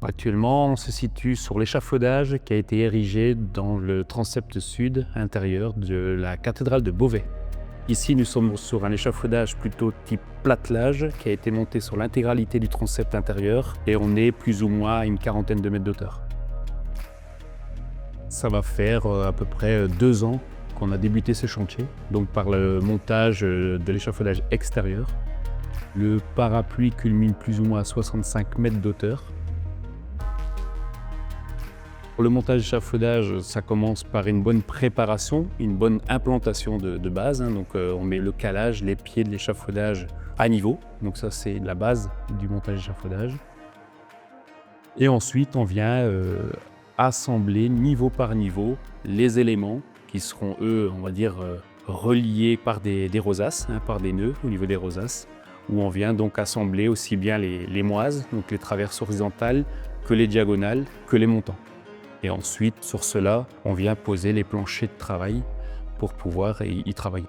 Actuellement, on se situe sur l'échafaudage qui a été érigé dans le transept sud intérieur de la cathédrale de Beauvais. Ici, nous sommes sur un échafaudage plutôt type platelage qui a été monté sur l'intégralité du transept intérieur et on est plus ou moins à une quarantaine de mètres d'auteur. Ça va faire à peu près 2 ans qu'on a débuté ce chantier, donc par le montage de l'échafaudage extérieur. Le parapluie culmine plus ou moins à 65 mètres d'auteur. Pour le montage d'échafaudage, ça commence par une bonne préparation, une bonne implantation de base. Donc on met le calage, les pieds de l'échafaudage à niveau. Donc ça, c'est la base du montage d'échafaudage. Et ensuite, on vient assembler niveau par niveau les éléments qui seront, eux, on va dire, reliés par des rosaces, par des nœuds au niveau des rosaces, où on vient donc assembler aussi bien les moises, donc les traverses horizontales, que les diagonales, que les montants. Et ensuite, sur cela, on vient poser les planchers de travail pour pouvoir y travailler.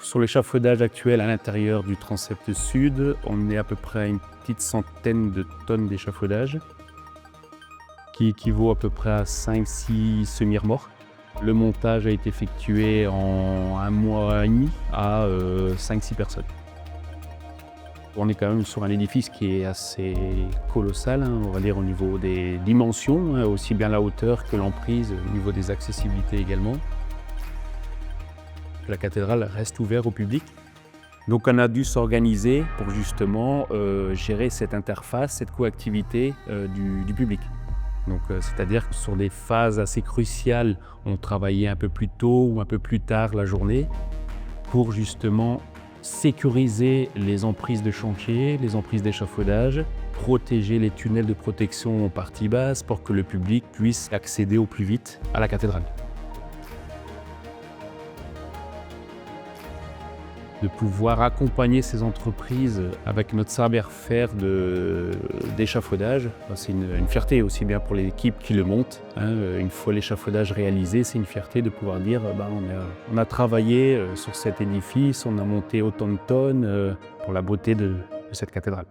Sur l'échafaudage actuel à l'intérieur du transept sud, on est à peu près à une petite centaine de tonnes d'échafaudage, qui équivaut à peu près à 5-6 semi-remorques. Le montage a été effectué en 1 mois et demi à 5-6 personnes. On est quand même sur un édifice qui est assez colossal, on va dire au niveau des dimensions, aussi bien la hauteur que l'emprise, au niveau des accessibilités également. La cathédrale reste ouverte au public. Donc on a dû s'organiser pour justement gérer cette interface, cette coactivité du public. Donc, c'est-à-dire que sur des phases assez cruciales, on travaillait un peu plus tôt ou un peu plus tard la journée pour justement sécuriser les emprises de chantier, les emprises d'échafaudage, protéger les tunnels de protection en partie basse pour que le public puisse accéder au plus vite à la cathédrale. De pouvoir accompagner ces entreprises avec notre savoir-faire d'échafaudage, c'est une fierté aussi bien pour l'équipe qui le monte. Une fois l'échafaudage réalisé, c'est une fierté de pouvoir dire on a travaillé sur cet édifice, on a monté autant de tonnes pour la beauté de cette cathédrale.